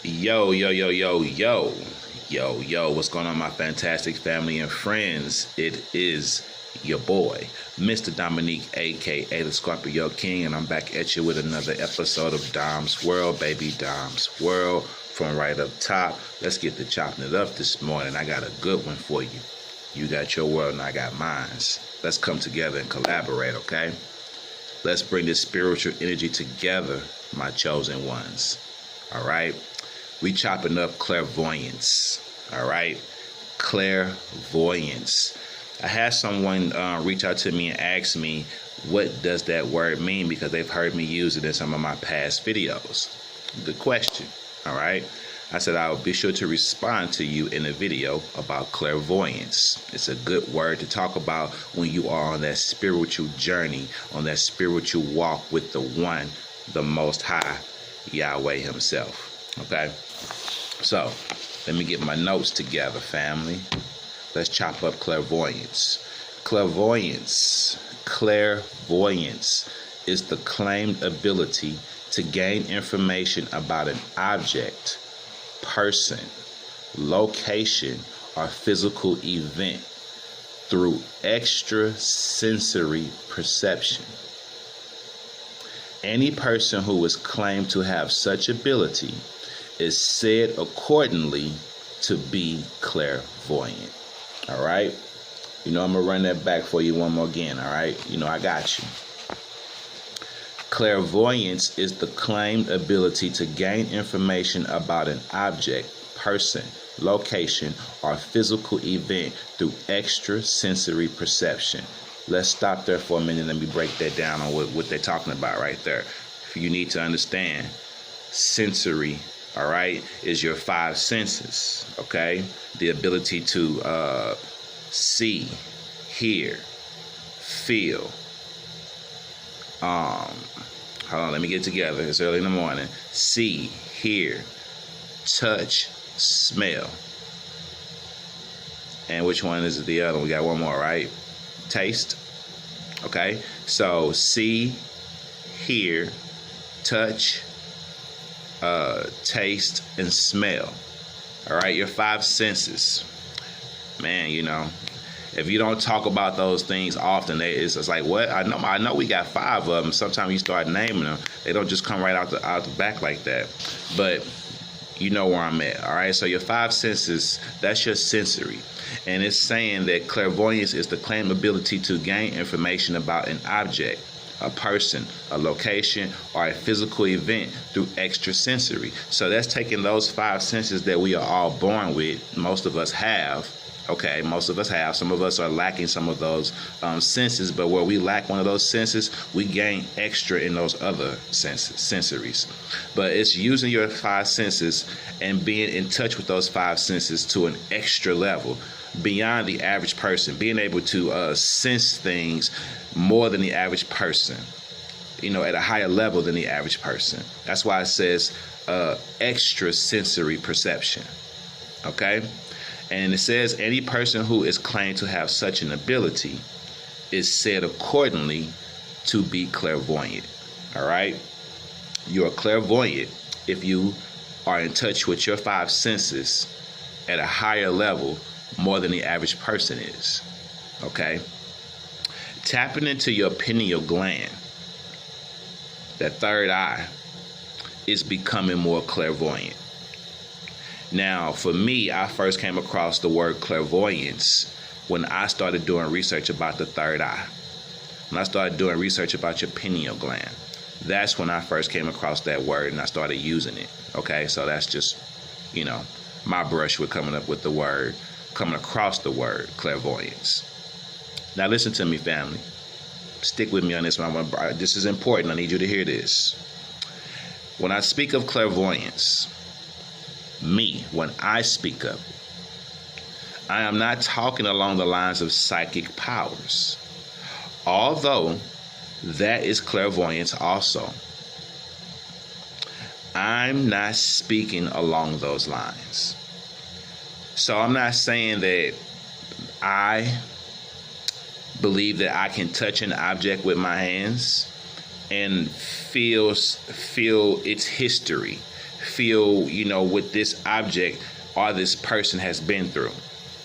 Yo, yo, yo, yo, yo, yo, what's going on, my fantastic family and friends? It is your boy, Mr. Dominique, aka the Scorpio King, and I'm back at you with another episode of Dom's World, baby. Dom's World from right up top. Let's get to chopping it up this morning. I got a good one for you. You got your world and I got mine. Let's come together and collaborate, okay? Let's bring this spiritual energy together, my chosen ones. All right? We chopping up clairvoyance. All right? Clairvoyance. I had someone reach out to me and ask me, what does that word mean? Because they've heard me use it in some of my past videos. Good question. All right? I said I'll be sure to respond to you in a video about clairvoyance. It's a good word to talk about when you are on that spiritual journey, on that spiritual walk with the one, the Most High, Yahweh himself. Okay? So, let me get my notes together, family. Let's chop up clairvoyance. Clairvoyance is the claimed ability to gain information about an object, person, location, or physical event through extrasensory perception. Any person who is claimed to have such ability is said accordingly to be clairvoyant. All right? I'm going to run that back for you one more again. All right? I got you. Clairvoyance is the claimed ability to gain information about an object, person, location, or physical event through extrasensory perception. Let's stop there for a minute. Let me break that down on what they're talking about right there. You need to understand sensory, all right, is your five senses, okay? The ability to see, hear, feel. Hold on, let me get together. It's early in the morning. See, hear, touch, smell. And which one is the other? We got one more, right? Taste. Okay? So see, hear, touch, taste, and smell. All right? Your five senses. Man, if you don't talk about those things often, it's like, what? I know we got five of them. Sometimes you start naming them, they don't just come right out the back like that. But you know where I'm at, all right? So your five senses, that's your sensory. And it's saying that clairvoyance is the claimed ability to gain information about an object, a person, a location, or a physical event through extrasensory. So that's taking those five senses that we are all born with. Most of us have. Okay, most of us have. Some of us are lacking some of those senses, but where we lack one of those senses, we gain extra in those other sensories. But it's using your five senses and being in touch with those five senses to an extra level, beyond the average person, being able to sense things more than the average person, at a higher level than the average person. That's why it says extra sensory perception. Okay? And it says any person who is claimed to have such an ability is said accordingly to be clairvoyant. All right? You are clairvoyant if you are in touch with your five senses at a higher level more than the average person is. Okay? Tapping into your pineal gland, that third eye, is becoming more clairvoyant. Now, for me, I first came across the word clairvoyance when I started doing research about the third eye. When I started doing research about your pineal gland, that's when I first came across that word and I started using it. Okay, so that's just, my brush with coming across the word clairvoyance. Now, listen to me, family. Stick with me on this one. This is important. I need you to hear this. When I speak of clairvoyance, when I speak of it, I am not talking along the lines of psychic powers, although that is clairvoyance also. I'm not speaking along those lines. So I'm not saying that I believe that I can touch an object with my hands and feel its history, feel, what this object or this person has been through.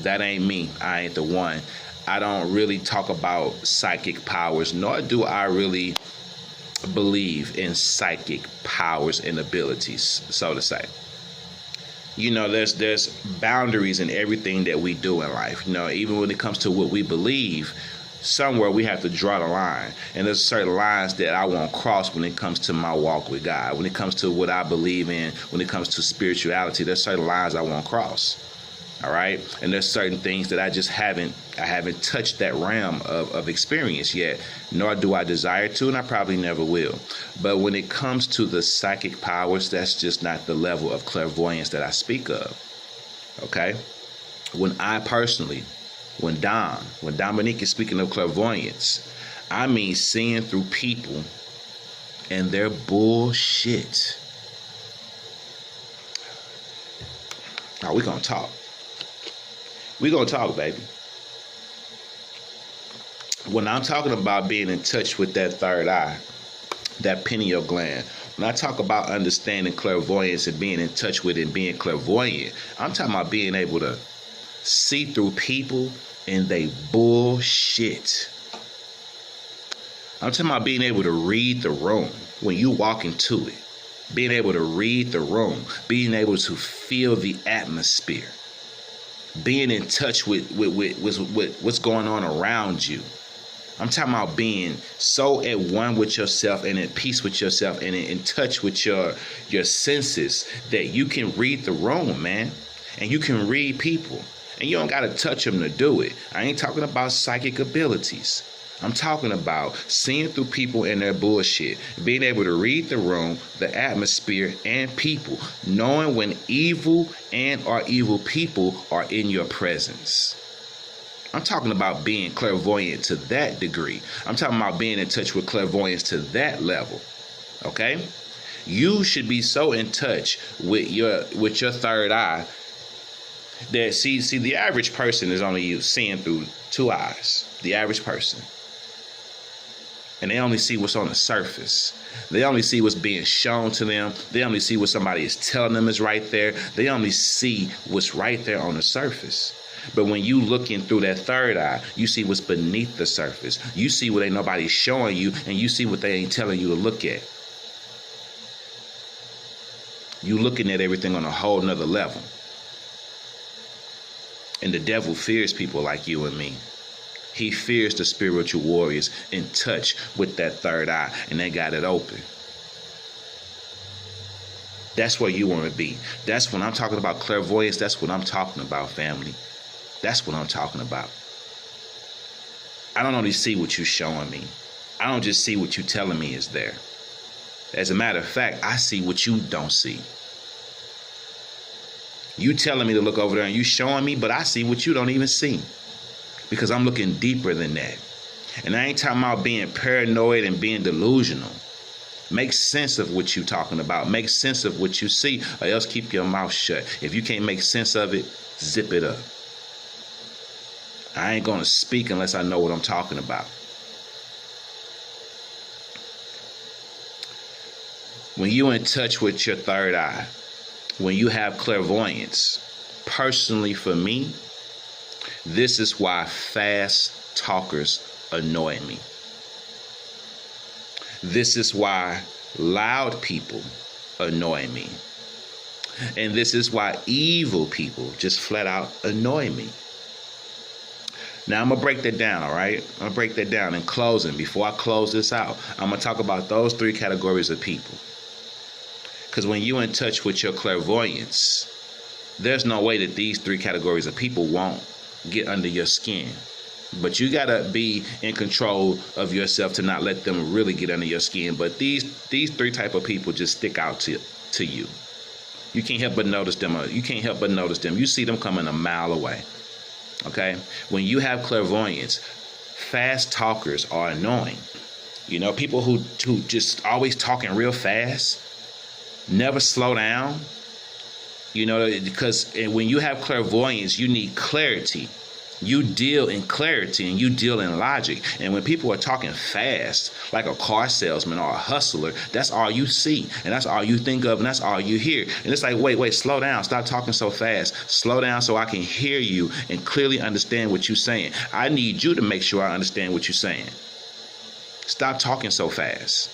That ain't me. I ain't the one. I don't really talk about psychic powers, nor do I really believe in psychic powers and abilities, so to say. There's boundaries in everything that we do in life. Even when it comes to what we believe, somewhere we have to draw the line. And there's certain lines that I won't cross when it comes to my walk with God. When it comes to what I believe in, when it comes to spirituality, there's certain lines I won't cross. All right. And there's certain things that I haven't touched that realm of experience yet, nor do I desire to, and I probably never will. But when it comes to the psychic powers, that's just not the level of clairvoyance that I speak of. Okay. When Dominique is speaking of clairvoyance, I mean seeing through people and their bullshit. Now we're going to talk. We're going to talk, baby. When I'm talking about being in touch with that third eye, that pineal gland, when I talk about understanding clairvoyance and being in touch with it and being clairvoyant, I'm talking about being able to see through people and they bullshit. I'm talking about being able to read the room when you walk into it. Being able to read the room. Being able to feel the atmosphere. Being in touch with what's going on around you. I'm talking about being so at one with yourself and at peace with yourself and in touch with your senses that you can read the room, man. And you can read people. And you don't got to touch them to do it. I ain't talking about psychic abilities. I'm talking about seeing through people and their bullshit, being able to read the room, the atmosphere, and people, knowing when evil or evil people are in your presence. I'm talking about being clairvoyant to that degree. I'm talking about being in touch with clairvoyance to that level. Okay? You should be so in touch with your third eye that see the average person is only seeing through two eyes. The average person. And they only see what's on the surface. They only see what's being shown to them. They only see what somebody is telling them is right there. They only see what's right there on the surface. But when you look in through that third eye, you see what's beneath the surface. You see what ain't nobody showing you, and you see what they ain't telling you to look at. You looking at everything on a whole nother level. And the devil fears people like you and me. He fears the spiritual warriors in touch with that third eye, and they got it open. That's where you want to be. That's when I'm talking about clairvoyance. That's what I'm talking about, family. That's what I'm talking about. I don't only see what you're showing me. I don't just see what you're telling me is there. As a matter of fact, I see what you don't see. You telling me to look over there and you showing me, but I see what you don't even see. Because I'm looking deeper than that. And I ain't talking about being paranoid and being delusional. Make sense of what you're talking about. Make sense of what you see, or else keep your mouth shut. If you can't make sense of it, zip it up. I ain't going to speak unless I know what I'm talking about. When you're in touch with your third eye, when you have clairvoyance, personally for me, this is why fast talkers annoy me. This is why loud people annoy me. And this is why evil people just flat out annoy me. Now, I'm going to break that down, all right? I'm going to break that down in closing. Before I close this out, I'm going to talk about those three categories of people. Because when you're in touch with your clairvoyance, there's no way that these three categories of people won't get under your skin. But you got to be in control of yourself to not let them really get under your skin. But these three type of people just stick out to you. You can't help but notice them. You see them coming a mile away. Okay? When you have clairvoyance, fast talkers are annoying. You know, people who just always talking real fast, never slow down. You know, because when you have clairvoyance, you need clarity. You deal in clarity and you deal in logic. And when people are talking fast, like a car salesman or a hustler, that's all you see. And that's all you think of. And that's all you hear. And it's like, wait, slow down. Stop talking so fast. Slow down so I can hear you and clearly understand what you're saying. I need you to make sure I understand what you're saying. Stop talking so fast.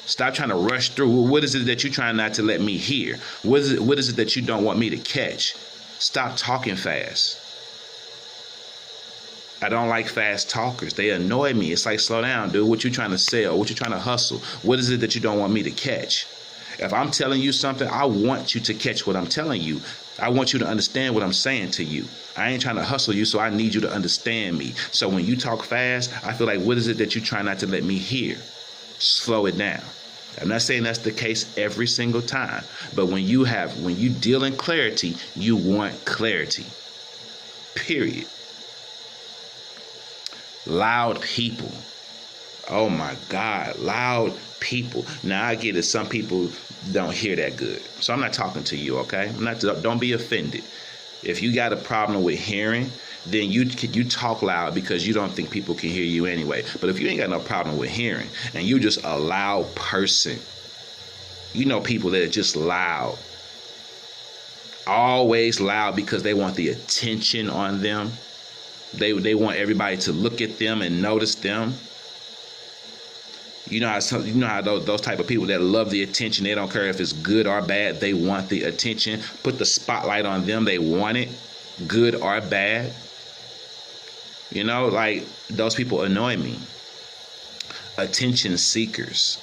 Stop trying to rush through. What is it that you're trying not to let me hear? What is it that you don't want me to catch? Stop talking fast. I don't like fast talkers. They annoy me. It's like, slow down, dude. What you trying to sell? What you trying to hustle? What is it that you don't want me to catch? If I'm telling you something, I want you to catch what I'm telling you. I want you to understand what I'm saying to you. I ain't trying to hustle you, so I need you to understand me. So when you talk fast, I feel like, what is it that you try not to let me hear? Slow it down. I'm not saying that's the case every single time, but when you deal in clarity, you want clarity. Period. Loud people. Oh my God, loud people. Now I get it. Some people don't hear that good. So I'm not talking to you, okay? Don't be offended. If you got a problem with hearing, then you talk loud because you don't think people can hear you anyway. But if you ain't got no problem with hearing and you just a loud person, you know people that are just loud. Always loud because they want the attention on them. They want everybody to look at them and notice them. You know how those type of people that love the attention, they don't care if it's good or bad. They want the attention. Put the spotlight on them. They want it, good or bad. You know, like, those people annoy me. Attention seekers.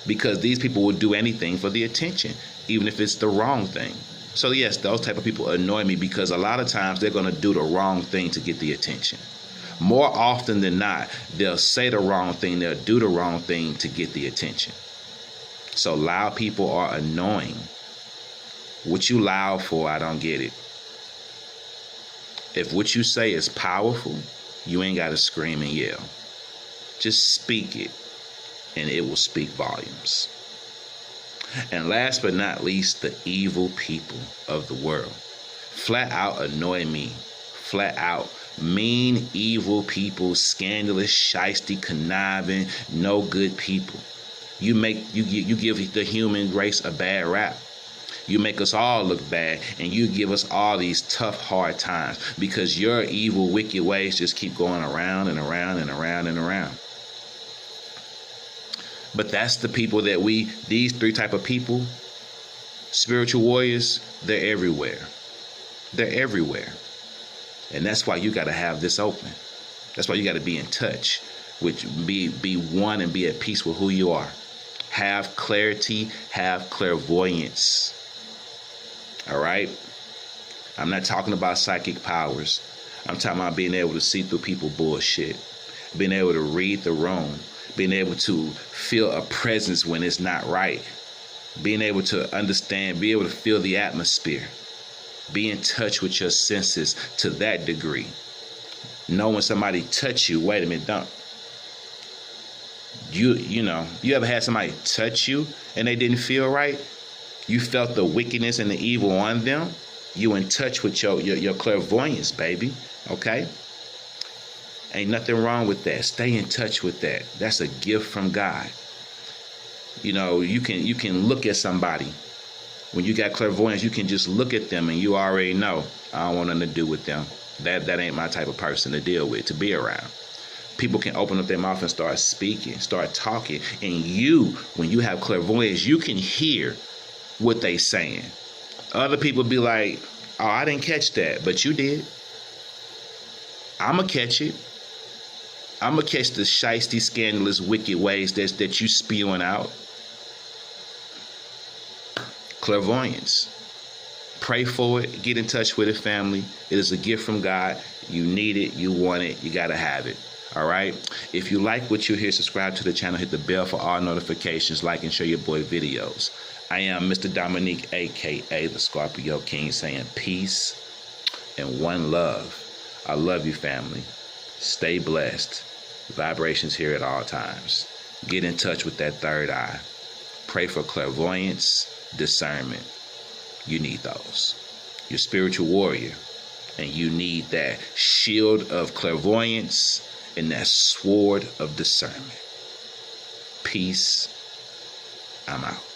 Because these people will do anything for the attention, even if it's the wrong thing. So yes, those type of people annoy me because a lot of times they're going to do the wrong thing to get the attention. More often than not, they'll say the wrong thing, they'll do the wrong thing to get the attention. So loud people are annoying. What you loud for, I don't get it. If what you say is powerful, you ain't got to scream and yell. Just speak it, and it will speak volumes. And last but not least, the evil people of the world. Flat out annoy me. Flat out. Mean, evil people, scandalous, shysty, conniving, no good people. You give the human race a bad rap. You make us all look bad, and you give us all these tough, hard times because your evil, wicked ways just keep going around and around and around and around. But that's the people that these three type of people, spiritual warriors, they're everywhere. They're everywhere. And that's why you got to have this open. That's why you got to be in touch, be one and be at peace with who you are. Have clarity, have clairvoyance. All right? I'm not talking about psychic powers. I'm talking about being able to see through people bullshit, being able to read the room, being able to feel a presence when it's not right, being able to understand, be able to feel the atmosphere, be in touch with your senses to that degree. Know when somebody touch you, wait a minute, don't. You ever had somebody touch you and they didn't feel right? You felt the wickedness and the evil on them. You in touch with your clairvoyance, baby. Okay? Ain't nothing wrong with that. Stay in touch with that. That's a gift from God. You know, you can look at somebody. When you got clairvoyance, you can just look at them and you already know, I don't want nothing to do with them. That ain't my type of person to deal with, to be around. People can open up their mouth and start speaking, start talking. And when you have clairvoyance, you can hear what they saying. Other people be like, oh, I didn't catch that, but you did. I'm going to catch it. I'm going to catch the shysty, scandalous, wicked ways that you spewing out. Clairvoyance. Pray for it. Get in touch with it, family. It is a gift from God. You need it. You want it. You got to have it. All right. If you like what you hear, subscribe to the channel. Hit the bell for all notifications. Like and share your boy videos. I am Mr. Dominique, a.k.a. the Scorpio King, saying peace and one love. I love you, family. Stay blessed. Vibrations here at all times. Get in touch with that third eye. Pray for clairvoyance, discernment. You need those. Your spiritual warrior. And you need that shield of clairvoyance and that sword of discernment. Peace. I'm out.